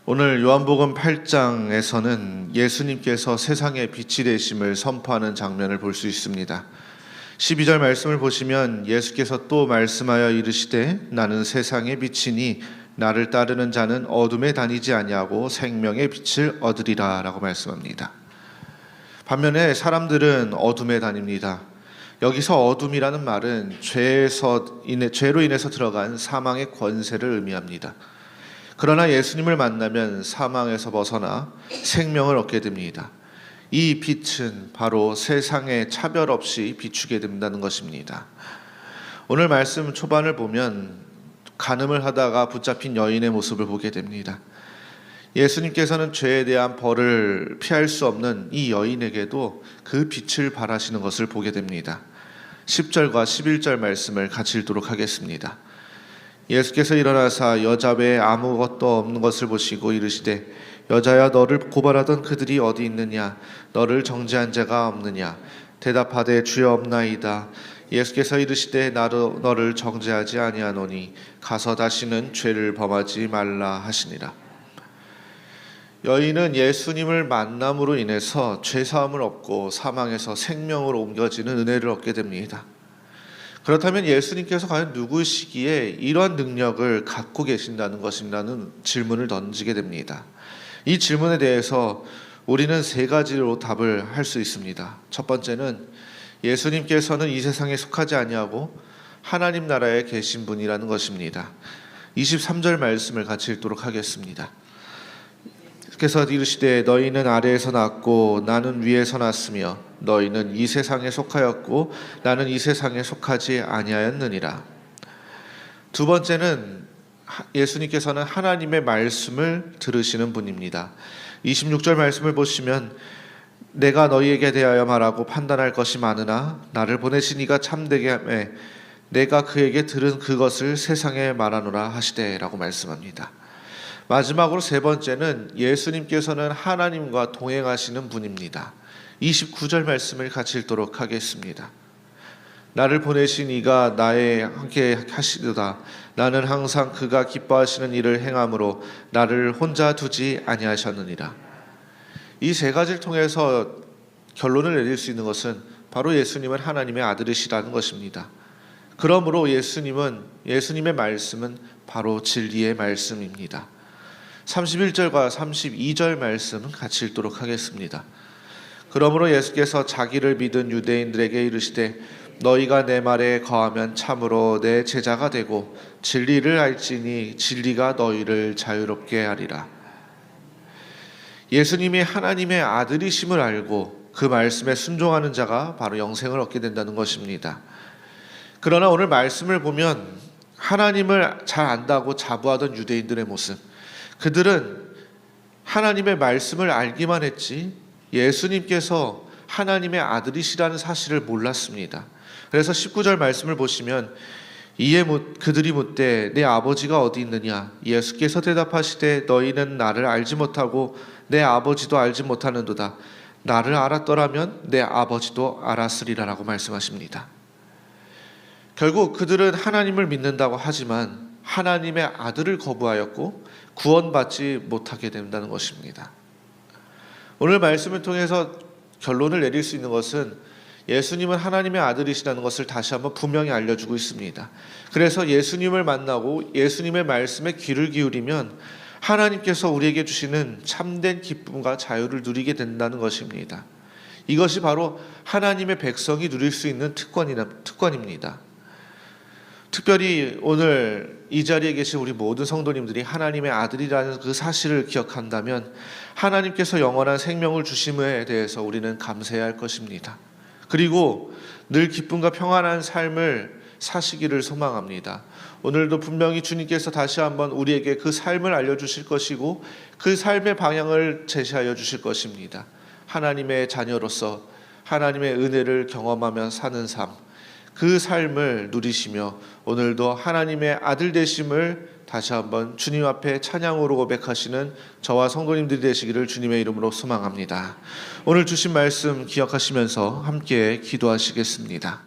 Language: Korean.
오늘 요한복음 8장에서는 예수님께서 세상의 빛이 되심을 선포하는 장면을 볼 수 있습니다. 12절 말씀을 보시면 예수께서 또 말씀하여 이르시되 나는 세상의 빛이니 나를 따르는 자는 어둠에 다니지 아니하고 생명의 빛을 얻으리라 라고 말씀합니다. 반면에 사람들은 어둠에 다닙니다. 여기서 어둠이라는 말은 죄로 인해서 들어간 사망의 권세를 의미합니다. 그러나 예수님을 만나면 사망에서 벗어나 생명을 얻게 됩니다. 이 빛은 바로 세상에 차별 없이 비추게 된다는 것입니다. 오늘 말씀 초반을 보면 간음을 하다가 붙잡힌 여인의 모습을 보게 됩니다. 예수님께서는 죄에 대한 벌을 피할 수 없는 이 여인에게도 그 빛을 발하시는 것을 보게 됩니다. 10절과 11절 말씀을 같이 읽도록 하겠습니다. 예수께서 일어나사 여자 외에 아무것도 없는 것을 보시고 이르시되 여자야 너를 고발하던 그들이 어디 있느냐 너를 정죄한 자가 없느냐 대답하되 주여 없나이다. 예수께서 이르시되 나도 너를 정죄하지 아니하노니 가서 다시는 죄를 범하지 말라 하시니라. 여인은 예수님을 만남으로 인해서 죄사함을 얻고 사망에서 생명으로 옮겨지는 은혜를 얻게 됩니다. 그렇다면 예수님께서 과연 누구시기에 이러한 능력을 갖고 계신다는 것이라는 질문을 던지게 됩니다. 이 질문에 대해서 우리는 세 가지로 답을 할 수 있습니다. 첫 번째는 예수님께서는 이 세상에 속하지 아니하고 하나님 나라에 계신 분이라는 것입니다. 23절 말씀을 같이 읽도록 하겠습니다. 그래서 이르시되 너희는 아래에서 났고 나는 위에서 났으며 너희는 이 세상에 속하였고 나는 이 세상에 속하지 아니하였느니라. 두 번째는 예수님께서는 하나님의 말씀을 들으시는 분입니다. 26절 말씀을 보시면 내가 너희에게 대하여 말하고 판단할 것이 많으나 나를 보내신 이가 참되게 하매 내가 그에게 들은 그것을 세상에 말하노라 하시되 라고 말씀합니다. 마지막으로 세 번째는 예수님께서는 하나님과 동행하시는 분입니다. 29절 말씀을 같이 읽도록 하겠습니다. 나를 보내신 이가 나에 함께 하시도다. 나는 항상 그가 기뻐하시는 일을 행함으로 나를 혼자 두지 아니하셨느니라. 이 세 가지를 통해서 결론을 내릴 수 있는 것은 바로 예수님은 하나님의 아들이시라는 것입니다. 그러므로 예수님의 말씀은 바로 진리의 말씀입니다. 31절과 32절 말씀은 같이 읽도록 하겠습니다. 그러므로 예수께서 자기를 믿은 유대인들에게 이르시되 너희가 내 말에 거하면 참으로 내 제자가 되고 진리를 알지니 진리가 너희를 자유롭게 하리라. 예수님이 하나님의 아들이심을 알고 그 말씀에 순종하는 자가 바로 영생을 얻게 된다는 것입니다. 그러나 오늘 말씀을 보면 하나님을 잘 안다고 자부하던 유대인들의 모습, 그들은 하나님의 말씀을 알기만 했지 예수님께서 하나님의 아들이시라는 사실을 몰랐습니다. 그래서 19절 말씀을 보시면 그들이 묻되 내 아버지가 어디 있느냐? 예수께서 대답하시되 너희는 나를 알지 못하고 내 아버지도 알지 못하는도다. 나를 알았더라면 내 아버지도 알았으리라 라고 말씀하십니다. 결국 그들은 하나님을 믿는다고 하지만 하나님의 아들을 거부하였고 구원받지 못하게 된다는 것입니다. 오늘 말씀을 통해서 결론을 내릴 수 있는 것은 예수님은 하나님의 아들이시라는 것을 다시 한번 분명히 알려주고 있습니다. 그래서 예수님을 만나고 예수님의 말씀에 귀를 기울이면 하나님께서 우리에게 주시는 참된 기쁨과 자유를 누리게 된다는 것입니다. 이것이 바로 하나님의 백성이 누릴 수 있는 특권입니다. 특별히 오늘 이 자리에 계신 우리 모든 성도님들이 하나님의 아들이라는 그 사실을 기억한다면 하나님께서 영원한 생명을 주심에 대해서 우리는 감사해야 할 것입니다. 그리고 늘 기쁨과 평안한 삶을 사시기를 소망합니다. 오늘도 분명히 주님께서 다시 한번 우리에게 그 삶을 알려주실 것이고 그 삶의 방향을 제시하여 주실 것입니다. 하나님의 자녀로서 하나님의 은혜를 경험하며 사는 삶, 그 삶을 누리시며 오늘도 하나님의 아들 되심을 다시 한번 주님 앞에 찬양으로 고백하시는 저와 성도님들이 되시기를 주님의 이름으로 소망합니다. 오늘 주신 말씀 기억하시면서 함께 기도하시겠습니다.